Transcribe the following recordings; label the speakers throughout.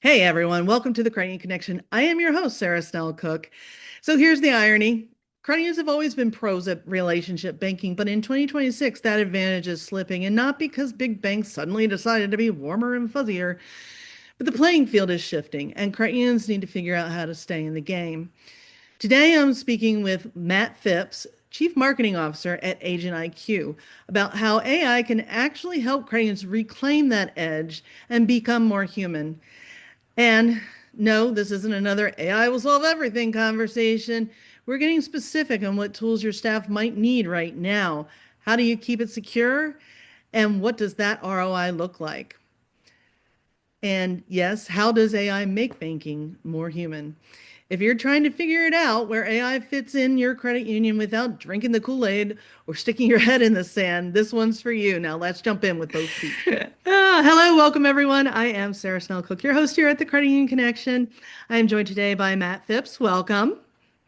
Speaker 1: Hey everyone, welcome to the Credit Union Connection. I am your host, Sarah Snell Cooke. So here's the irony. Credit unions have always been pros at relationship banking, but in 2026, that advantage is slipping, and not because big banks suddenly decided to be warmer and fuzzier, but the playing field is shifting, and credit unions need to figure out how to stay in the game. Today, I'm speaking with Matt Phipps, Chief Marketing Officer at Agent IQ, about how AI can actually help credit unions reclaim that edge and become more human. And no, this isn't another AI will solve everything conversation. We're getting specific on what tools your staff might need right now. How do you keep it secure? And what does that ROI look like? And yes, how does AI make banking more human? If you're trying to figure it out where AI fits in your credit union without drinking the Kool-Aid or sticking your head in the sand, this one's for you. Now let's jump in with both feet. Hello, welcome everyone. I am Sarah Snell Cooke, your host here at the Credit Union Connection. I am joined today by Matt Phipps. Welcome.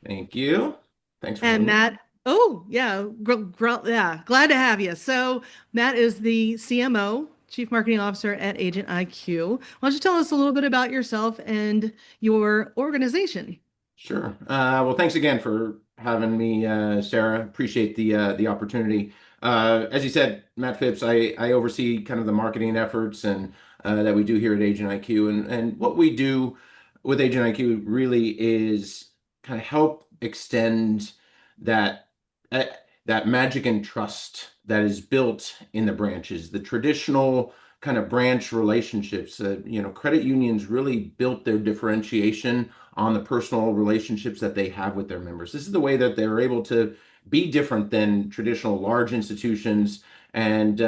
Speaker 2: Thank you. Thanks for
Speaker 1: And
Speaker 2: having me.
Speaker 1: Matt, oh yeah, yeah, glad to have you. So Matt is the CMO, Chief Marketing Officer at Agent IQ. Why don't you tell us a little bit about yourself and your organization?
Speaker 2: Sure. Well, thanks again for having me, Sarah. Appreciate the opportunity. As you said, Matt Phipps, I oversee kind of the marketing efforts and that we do here at Agent IQ. And what we do with Agent IQ really is kind of help extend that uh, that magic and trust that is built in the branches, the traditional kind of branch relationships. Credit unions really built their differentiation on the personal relationships that they have with their members. This is the way that they're able to be different than traditional large institutions, and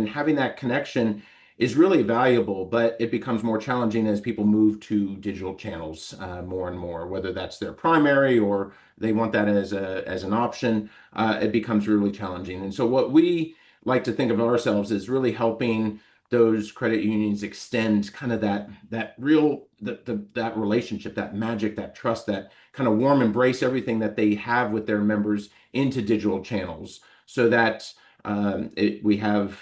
Speaker 2: having that connection is really valuable, but it becomes more challenging as people move to digital channels more and more, whether that's their primary or they want that as an option. It becomes really challenging. And so what we like to think of ourselves is really helping those credit unions extend kind of that real that relationship, that magic, that trust, that kind of warm embrace, everything that they have with their members into digital channels, so that we have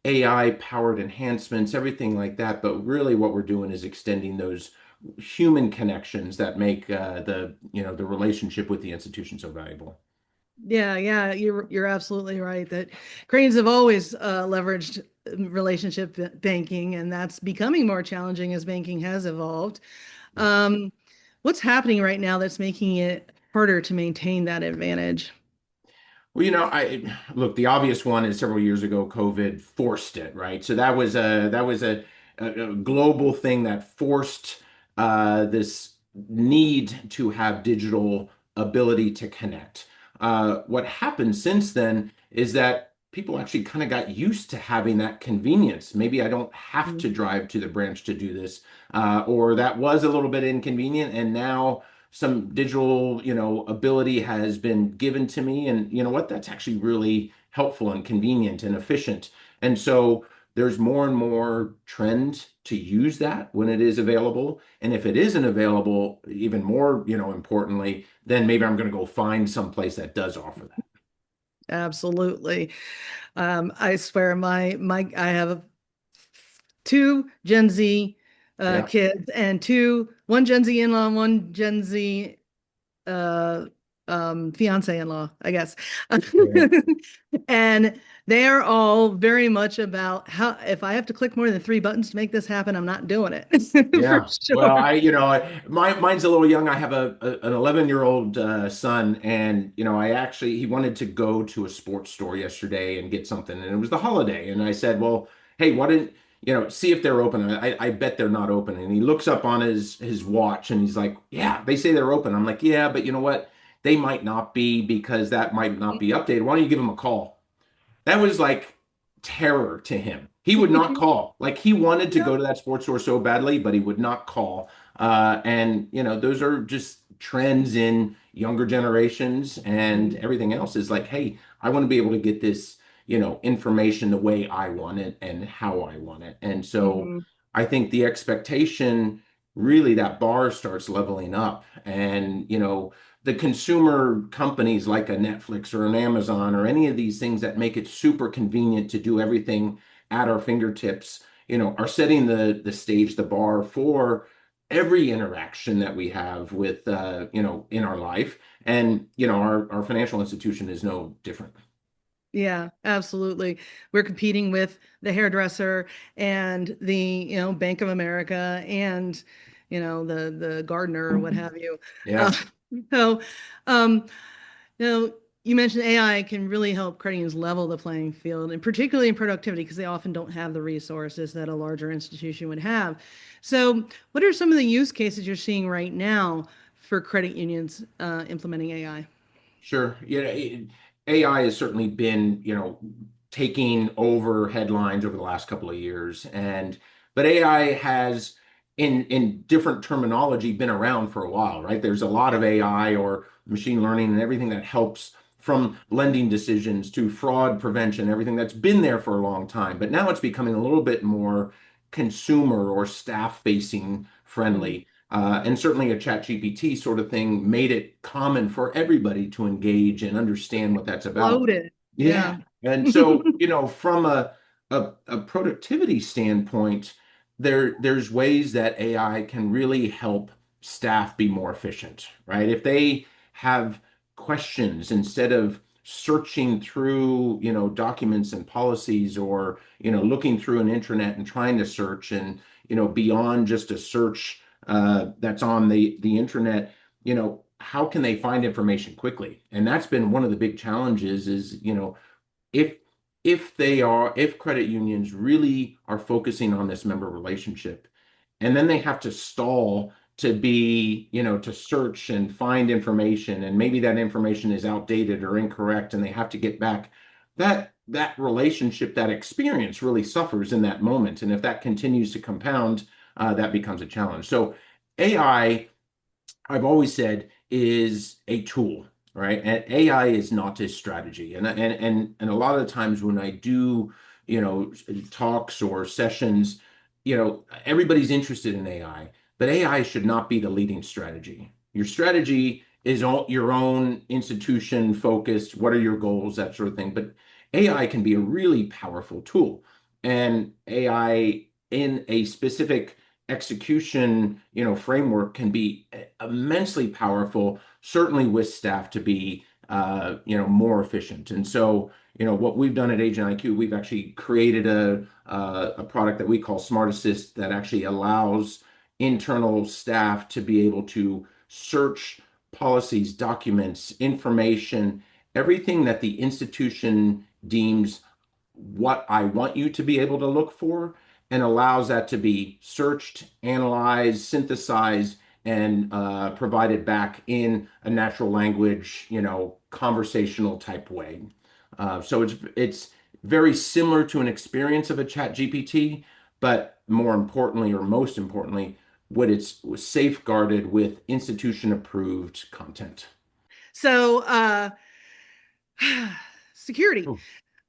Speaker 2: AI powered enhancements, everything like that. But really, what we're doing is extending those human connections that make the relationship with the institution so valuable.
Speaker 1: Yeah, you're absolutely right that cranes have always leveraged relationship banking, and that's becoming more challenging as banking has evolved. Um, what's happening right now that's making it harder to maintain that advantage?
Speaker 2: Well, I look, the obvious one is several years ago, COVID forced it, right? So that was a global thing that forced this need to have digital ability to connect. What happened since then is that people actually kind of got used to having that convenience. Maybe I don't have to drive to the branch to do this, or that was a little bit inconvenient, and now some digital, ability has been given to me. And you know what? That's actually really helpful and convenient and efficient. And so there's more and more trend to use that when it is available. And if it isn't available, even more, importantly, then maybe I'm going to go find some place that does offer that.
Speaker 1: Absolutely. I swear I have two Gen Z
Speaker 2: Yeah.
Speaker 1: kids and one Gen Z in-law, one Gen Z uh fiance in-law, I guess.
Speaker 2: Yeah.
Speaker 1: And they are all very much about how if I have to click more than three buttons to make this happen, I'm not doing it for
Speaker 2: Yeah. Well,
Speaker 1: sure.
Speaker 2: mine's a little young. I have an 11-year-old son, and he wanted to go to a sports store yesterday and get something, and it was the holiday, and I said, well, hey, why didn't see if they're open? I bet they're not open. And he looks up on his watch, and he's like, yeah, they say they're open. I'm like, yeah, but you know what? They might not be, because that might not be updated. Why don't you give them a call? That was like terror to him. He would not call. Like, he wanted to go to that sports store so badly, but he would not call. And those are just trends in younger generations, and everything else is like, hey, I want to be able to get this, information the way I want it and how I want it. And so
Speaker 1: Mhm.
Speaker 2: I think the expectation, really, that bar starts leveling up. And the consumer companies like a Netflix or an Amazon or any of these things that make it super convenient to do everything at our fingertips, are setting the stage, the bar for every interaction that we have with in our life. And our financial institution is no different.
Speaker 1: Yeah, absolutely. We're competing with the hairdresser and the, Bank of America and, the gardener or what have you. Uh,
Speaker 2: Yeah,
Speaker 1: so, um, you know, you mentioned AI can really help credit unions level the playing field, and particularly in productivity, because they often don't have the resources that a larger institution would have. So, what are some of the use cases you're seeing right now for credit unions implementing AI?
Speaker 2: sure. AI has certainly been, taking over headlines over the last couple of years, but AI has, in different terminology, been around for a while, right? There's a lot of AI or machine learning and everything that helps from lending decisions to fraud prevention, everything that's been there for a long time. But now it's becoming a little bit more consumer or staff facing
Speaker 1: Mm.
Speaker 2: friendly. And certainly a chat GPT sort of thing made it common for everybody to engage and understand what that's about.
Speaker 1: Loaded.
Speaker 2: Yeah.
Speaker 1: Yeah.
Speaker 2: And so, from a productivity standpoint, there's ways that AI can really help staff be more efficient, right? If they have questions, instead of searching through, documents and policies, or, looking through an internet and trying to search, and, beyond just a search that's on the internet, how can they find information quickly? And that's been one of the big challenges is, if if credit unions really are focusing on this member relationship, and then they have to stall to be, to search and find information, and maybe that information is outdated or incorrect, and they have to get back, that relationship, that experience really suffers in that moment. And if that continues to compound, that becomes a challenge. So AI, I've always said, is a tool, right? And AI is not a strategy. And a lot of the times when I do, talks or sessions, everybody's interested in AI, but AI should not be the leading strategy. Your strategy is all your own institution focused. What are your goals? That sort of thing. But AI can be a really powerful tool, and AI in a specific execution, framework can be immensely powerful, certainly with staff to be, more efficient. And so, what we've done at Agent IQ, we've actually created a product that we call Smart Assist that actually allows internal staff to be able to search policies, documents, information, everything that the institution deems what I want you to be able to look for, and allows that to be searched, analyzed, synthesized, and provided back in a natural language, conversational type way. So it's very similar to an experience of a chat GPT, but more importantly, or most importantly, what it's safeguarded with institution approved content.
Speaker 1: So, security.
Speaker 2: Oh,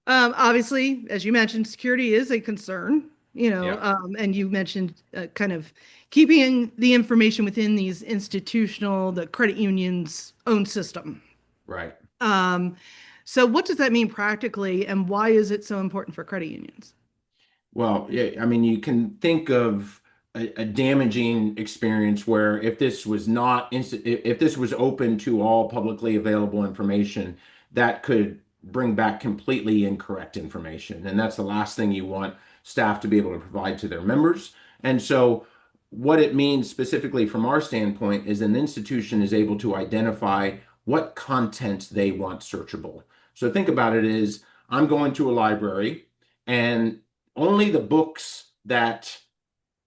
Speaker 1: Obviously, as you mentioned, security is a concern,
Speaker 2: yeah,
Speaker 1: and you mentioned kind of keeping the information within these the credit union's own system.
Speaker 2: right.
Speaker 1: Um, so what does that mean practically, and why is it so important for credit unions?
Speaker 2: Well, yeah, I mean, you can think of a damaging experience where if this was not if this was open to all publicly available information, that could bring back completely incorrect information. And that's the last thing you want staff to be able to provide to their members. And so what it means specifically from our standpoint is an institution is able to identify what content they want searchable. So think about it as I'm going to a library, and only the books that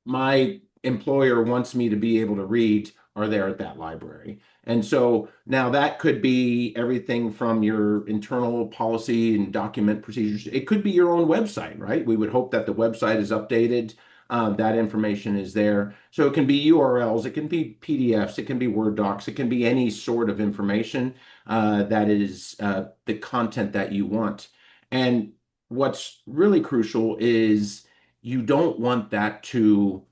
Speaker 2: my employer wants me to be able to read are there at that library. And so now that could be everything from your internal policy and document procedures. It could be your own website, right? We would hope that the website is updated, that information is there. So it can be URLs, it can be PDFs, it can be Word docs, it can be any sort of information that is the content that you want. And what's really crucial is you don't want that to,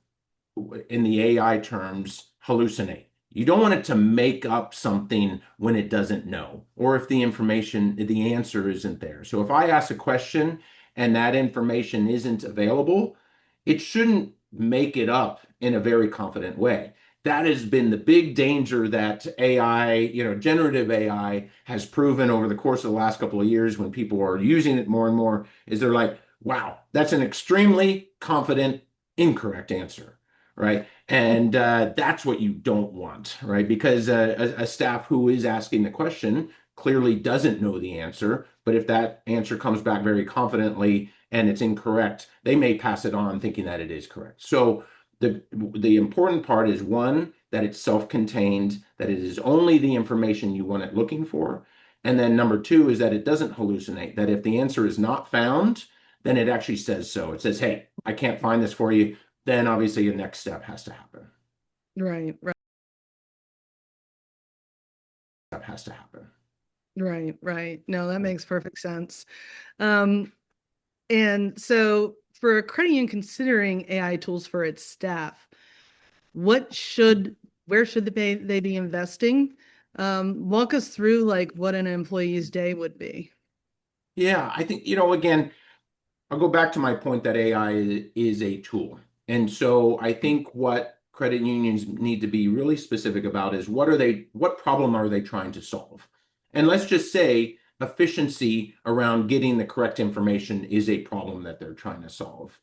Speaker 2: in the AI terms, hallucinate. You don't want it to make up something when it doesn't know, or if the answer isn't there. So if I ask a question and that information isn't available, it shouldn't make it up in a very confident way. That has been the big danger that AI, generative AI has proven over the course of the last couple of years when people are using it more and more, is they're like, wow, that's an extremely confident, incorrect answer, right? And that's what you don't want, right? Because a staff who is asking the question clearly doesn't know the answer, but if that answer comes back very confidently and it's incorrect, they may pass it on thinking that it is correct. So the important part is one, that it's self-contained, that it is only the information you want it looking for. And then number two is that it doesn't hallucinate, that if the answer is not found, then it actually says so. It says, hey, I can't find this for you. Then obviously a next step has to happen.
Speaker 1: Right, right,
Speaker 2: That has to happen.
Speaker 1: right, right. No, that makes perfect sense. Um, and so for a credit union considering AI tools for its staff, what should, where should they be investing? Walk us through like what an employee's day would be.
Speaker 2: Yeah, I think, again, I'll go back to my point that AI is a tool. And so I think what credit unions need to be really specific about is what problem are they trying to solve? And let's just say efficiency around getting the correct information is a problem that they're trying to solve.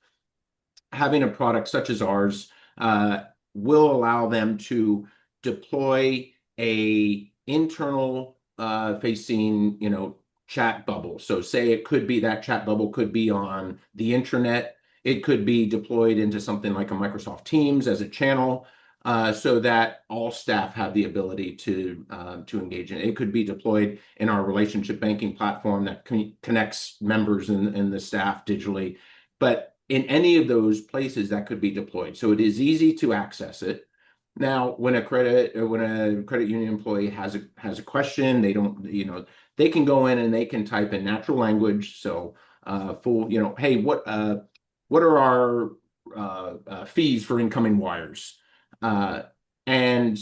Speaker 2: Having a product such as ours uh, will allow them to deploy a internal facing, chat bubble. So say it could be that chat bubble could be on the internet. It could be deployed into something like a Microsoft Teams as a channel, so that all staff have the ability to engage in it. It could be deployed in our relationship banking platform that connects members and the staff digitally. But in any of those places that could be deployed. So it is easy to access it. Now, when a credit union employee has a question, they don't, they can go in and they can type in natural language. So full, hey, what are our fees for incoming wires? Uh, and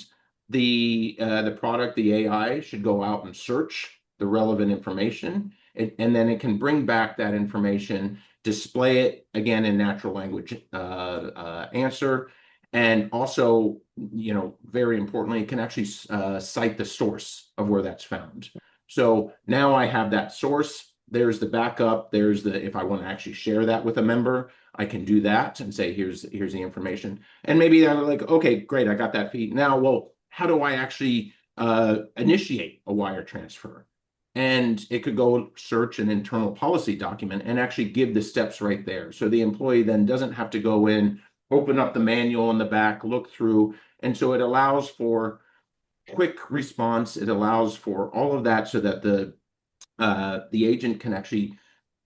Speaker 2: the product, the AI, should go out and search the relevant information, and then it can bring back that information, display it again in natural language answer, and also, very importantly, it can actually cite the source of where that's found. So now I have that source. There's the backup. If I want to actually share that with a member, I can do that and say, here's the information. And maybe I'm like, okay, great, I got that feed. Now, well, how do I actually initiate a wire transfer? And it could go search an internal policy document and actually give the steps right there. So the employee then doesn't have to go in, open up the manual in the back, look through. And so it allows for quick response. It allows for all of that so that the agent can actually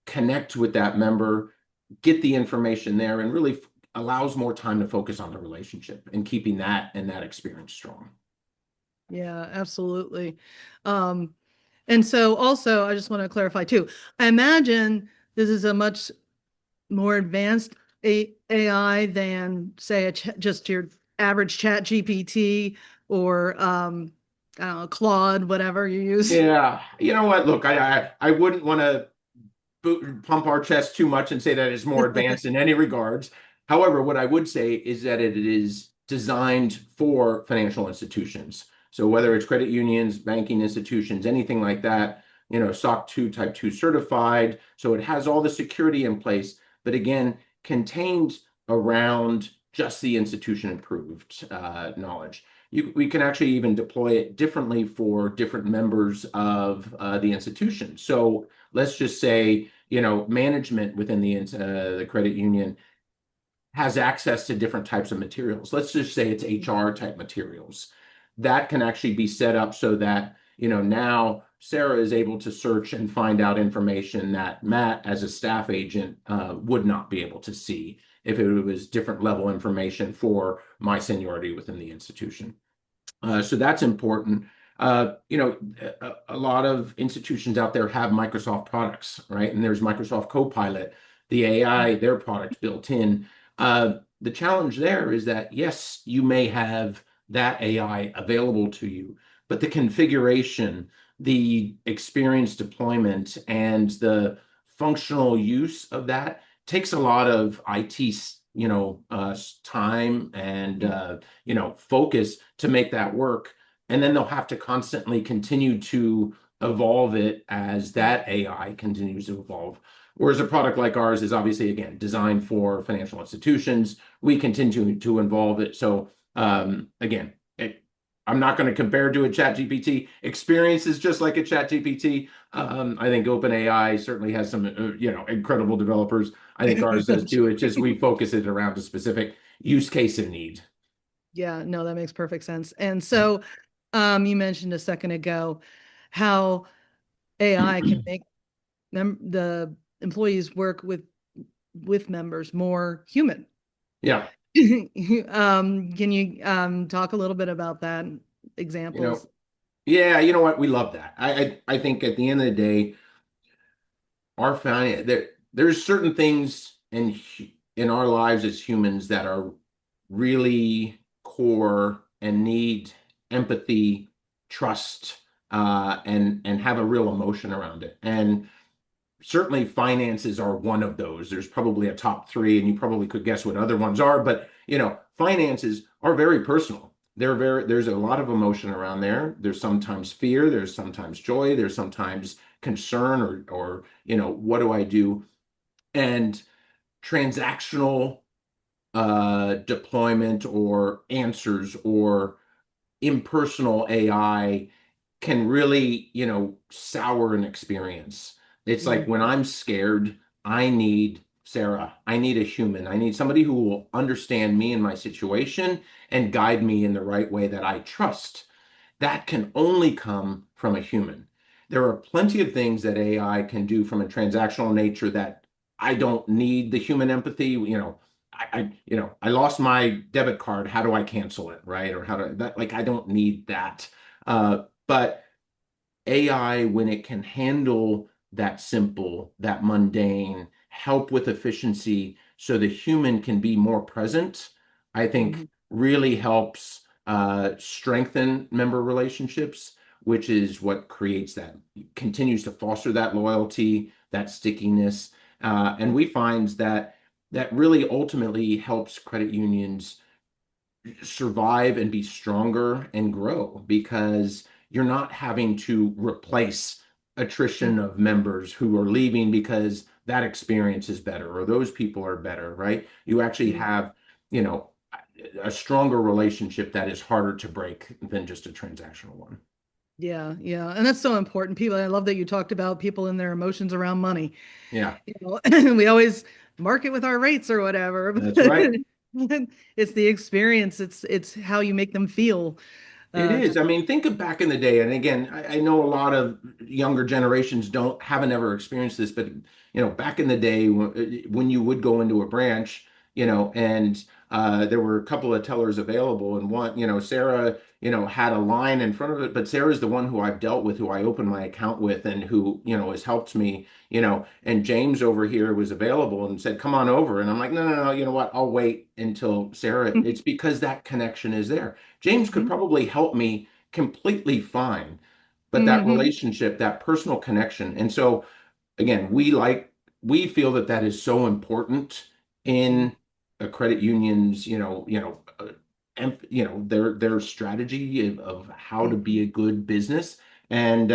Speaker 2: connect with that member, get the information there, and really allows more time to focus on the relationship and keeping that and that experience strong.
Speaker 1: Yeah, absolutely. Um, and so also I just want to clarify too. I imagine this is a much more advanced AI than say just your average chat GPT or I don't know, Claude, whatever you use.
Speaker 2: Yeah, you know what? Look, I wouldn't want to pump our chest too much and say that it's more advanced in any regards. However, what I would say is that it is designed for financial institutions. So whether it's credit unions, banking institutions, anything like that, SOC 2 Type 2 certified. So it has all the security in place, but again, contained around just the institution approved knowledge. We can actually even deploy it differently for different members of the institution. So let's just say, management within the credit union has access to different types of materials. Let's just say it's HR type materials. That can actually be set up so that, now Sarah is able to search and find out information that Matt, as a staff agent, would not be able to see if it was different level information for my seniority within the institution. So that's important. A lot of institutions out there have Microsoft products, right? And there's Microsoft Copilot, the AI, their product built in. The challenge there is that, yes, you may have that AI available to you, but the configuration, the experience deployment, and the functional use of that takes a lot of IT time and focus to make that work, and then they'll have to constantly continue to evolve it as that AI continues to evolve. Whereas a product like ours is obviously, again, designed for financial institutions. We continue to evolve it. So again, I'm not going to compare to a chat GPT. Experience is just like a chat GPT. I think OpenAI certainly has some, incredible developers. I think ours does too. It's just we focus it around a specific use case and need.
Speaker 1: Yeah, no, that makes perfect sense. And so, you mentioned a second ago how AI can make the employees work with members more human.
Speaker 2: Yeah,
Speaker 1: Can you talk a little bit about that?
Speaker 2: you
Speaker 1: Examples?
Speaker 2: know, yeah, you know what? We love that. I think at the end of the day, our family there's certain things in our lives as humans that are really core and need empathy, trust, and have a real emotion around it. And certainly finances are one of those. There's probably a top three, and you probably could guess what other ones are, but finances are very personal. There's a lot of emotion around there. There's sometimes fear, there's sometimes joy, there's sometimes concern or what do I do? And transactional deployment or answers or impersonal AI can really, sour an experience. It's like
Speaker 1: Mm,
Speaker 2: when I'm scared, I need Sarah. I need a human. I need somebody who will understand me and my situation and guide me in the right way that I trust. That can only come from a human. There are plenty of things that AI can do from a transactional nature that I don't need the human empathy. I lost my debit card. How do I cancel it, right? Or how do that? Like, I don't need that. But AI, when it can handle that simple, that mundane, help with efficiency so the human can be more present, I think
Speaker 1: mhm.
Speaker 2: really helps strengthen member relationships, which is what creates that, continues to foster that loyalty, that stickiness. And we find that really ultimately helps credit unions survive and be stronger and grow because you're not having to replace attrition of members who are leaving because that experience is better or those people are better, right? You actually
Speaker 1: Mhm.
Speaker 2: have, you know, a stronger relationship that is harder to break than just a transactional one.
Speaker 1: Yeah, yeah. And that's so important. People, I love that you talked about people and their emotions around money.
Speaker 2: Yeah,
Speaker 1: We always market with our rates or whatever,
Speaker 2: that's
Speaker 1: but
Speaker 2: right.
Speaker 1: it's the experience. It's how you make them feel.
Speaker 2: It
Speaker 1: To
Speaker 2: is. I mean, think of back in the day, and again, I know a lot of younger generations haven't ever experienced this, but back in the day when you would go into a branch, and there were a couple of tellers available, and one, Sarah, had a line in front of it, but Sarah's the one who I've dealt with, who I opened my account with, and who, has helped me, and James over here was available and said, "Come on over," and I'm like, "No, no, no, you know what? I'll wait until Sarah." It's because that connection is there. James could
Speaker 1: Mhm.
Speaker 2: probably help me completely fine, but that
Speaker 1: Mhm.
Speaker 2: relationship, that personal connection. And so again, we feel that that is so important in a credit union's, their strategy of how to be
Speaker 1: Mhm.
Speaker 2: a good business. And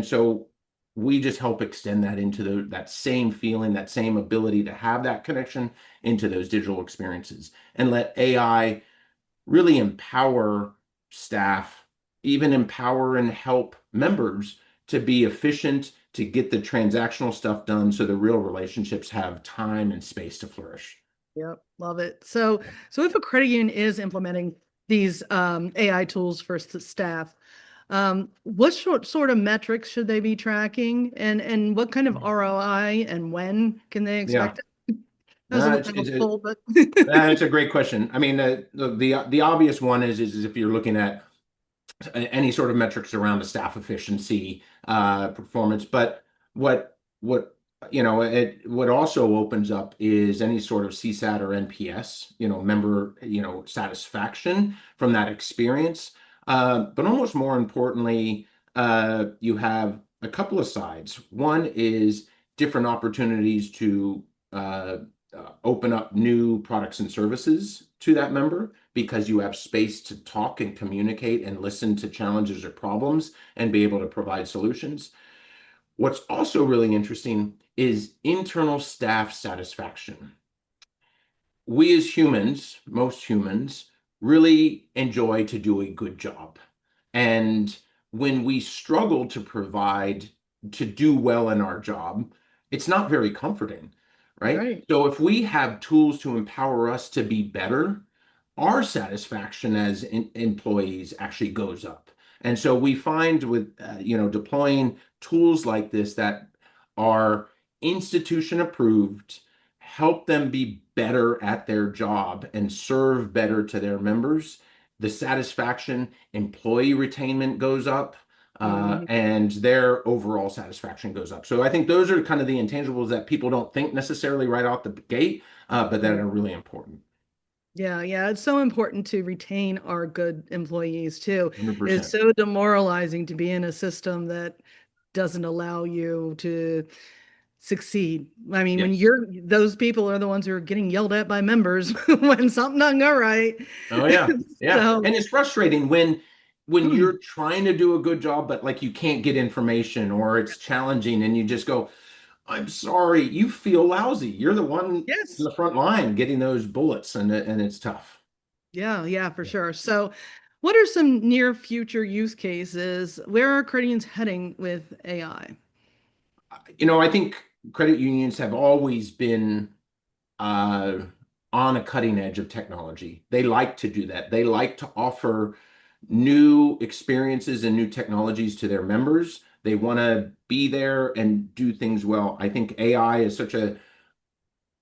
Speaker 2: so we just help extend that into that same feeling, that same ability to have that connection into those digital experiences and let AI really empower staff, even empower and help members to be efficient, to get the transactional stuff done so the real relationships have time and space to flourish.
Speaker 1: Yep, love it. So if a credit union is implementing these AI tools for staff, what sort of metrics should they be tracking, and what kind of ROI and when can they
Speaker 2: Yeah,
Speaker 1: expect it? That was a
Speaker 2: it's, it's,
Speaker 1: mouthful, but
Speaker 2: that's a great question. I mean, the obvious one is if you're looking at any sort of metrics around the staff efficiency, performance. But what what also opens up is any sort of CSAT or NPS, member, satisfaction from that experience. But almost more importantly, you have a couple of sides. One is different opportunities to uh, open up new products and services to that member because you have space to talk and communicate and listen to challenges or problems and be able to provide solutions. What's also really interesting is internal staff satisfaction. We as humans, most humans, really enjoy to do a good job. And when we struggle to provide, to do well in our job, it's not very comforting, right?
Speaker 1: Right.
Speaker 2: So if we have tools to empower us to be better, our satisfaction as employees actually goes up. And so we find with deploying tools like this that are institution approved, help them be better at their job and serve better to their members, the satisfaction, employee retainment goes up,
Speaker 1: Mhm.
Speaker 2: and their overall satisfaction goes up. So I think those are kind of the intangibles that people don't think necessarily right out the gate, but that
Speaker 1: Mm.
Speaker 2: are really important.
Speaker 1: Yeah, yeah, it's so important to retain our good employees too. It's
Speaker 2: 100%.
Speaker 1: so demoralizing to be in a system that doesn't allow you to succeed. I mean, when
Speaker 2: Yes.
Speaker 1: you're those people are the ones who are getting yelled at by members when something doesn't go right.
Speaker 2: Oh yeah. Yeah.
Speaker 1: So,
Speaker 2: And it's frustrating when you're trying to do a good job, but like you can't get information or it's challenging and you just go, I'm sorry, you feel lousy. You're the one in
Speaker 1: yes.
Speaker 2: the front line getting those bullets and it's tough.
Speaker 1: Yeah, yeah, for
Speaker 2: Yeah.
Speaker 1: sure. So, what are some near future use cases? Where are Canadians heading with AI?
Speaker 2: I think credit unions have always been uh, on a cutting edge of technology. They like to do that. They like to offer new experiences and new technologies to their members. They want to be there and do things well. I think AI is such a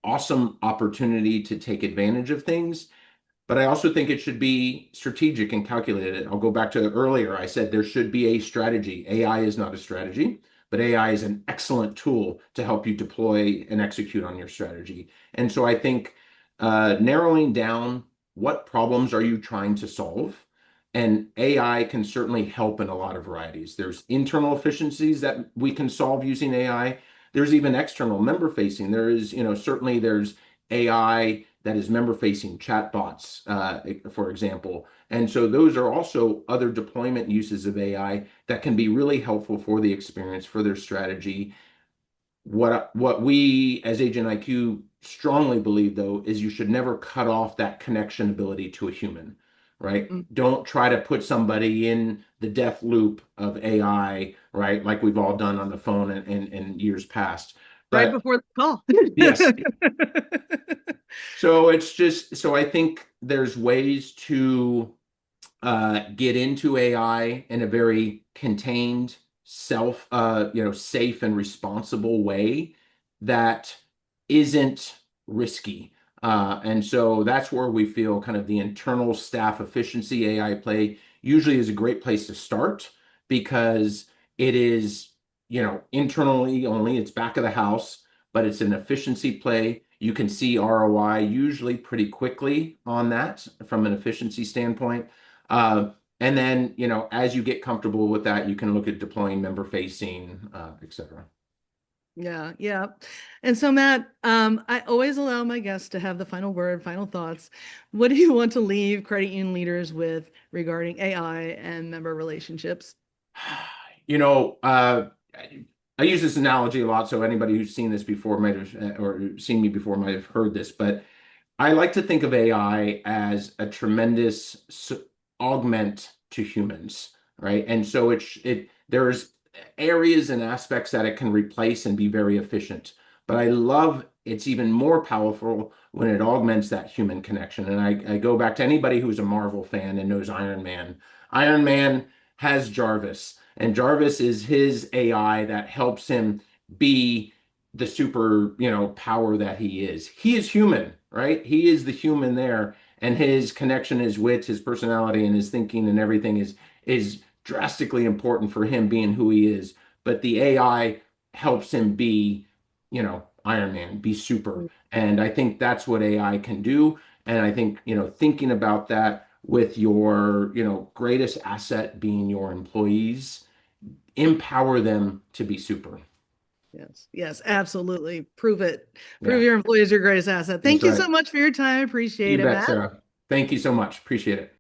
Speaker 2: awesome opportunity to take advantage of things, but I also think it should be strategic and calculated. I'll go back to earlier. I said there should be a strategy. AI is not a strategy, but AI is an excellent tool to help you deploy and execute on your strategy. And so I think narrowing down what problems are you trying to solve, and AI can certainly help in a lot of varieties. There's internal efficiencies that we can solve using AI. There's even external member facing. There is, certainly there's AI that is member facing chatbots, for example. And so those are also other deployment uses of AI that can be really helpful for the experience, for their strategy. What we as Agent IQ strongly believe, though, is you should never cut off that connection ability to a human, right?
Speaker 1: Mm.
Speaker 2: Don't try to put somebody in the death loop of AI, right? Like we've all done on the phone in years past.
Speaker 1: Right
Speaker 2: But
Speaker 1: before the call.
Speaker 2: yes, so it's just so I think there's ways to get into AI in a very contained, safe and responsible way that isn't risky. And so that's where we feel kind of the internal staff efficiency AI play usually is a great place to start because it is, internally only, it's back of the house, but it's an efficiency play. You can see ROI usually pretty quickly on that from an efficiency standpoint. And then, as you get comfortable with that, you can look at deploying member facing, et cetera.
Speaker 1: Yeah, yeah. And so, Matt, I always allow my guests to have the final word, final thoughts. What do you want to leave credit union leaders with regarding AI and member relationships?
Speaker 2: You know, I use this analogy a lot, so anybody who's seen this before might have, or seen me before might have heard this, but I like to think of AI as a tremendous augment to humans, right? And so there's areas and aspects that it can replace and be very efficient. But I love it's even more powerful when it augments that human connection. And I go back to anybody who's a Marvel fan and knows Iron Man. Iron Man has Jarvis, and Jarvis is his AI that helps him be the super, power that he is. He is human, right? He is the human there, and his connection, his wit, his personality, and his thinking and everything is drastically important for him being who he is. But the AI helps him be, Iron Man, be super. And I think that's what AI can do. And I think, thinking about that with your, greatest asset being your employees, empower them to be super.
Speaker 1: Yes, yes, absolutely. Prove it. Prove
Speaker 2: Yeah,
Speaker 1: your employee is your greatest asset.
Speaker 2: that's
Speaker 1: Thank you so
Speaker 2: right.
Speaker 1: much for your time. Appreciate
Speaker 2: You
Speaker 1: it,
Speaker 2: bet,
Speaker 1: Matt.
Speaker 2: Sarah. Thank you so much. Appreciate it.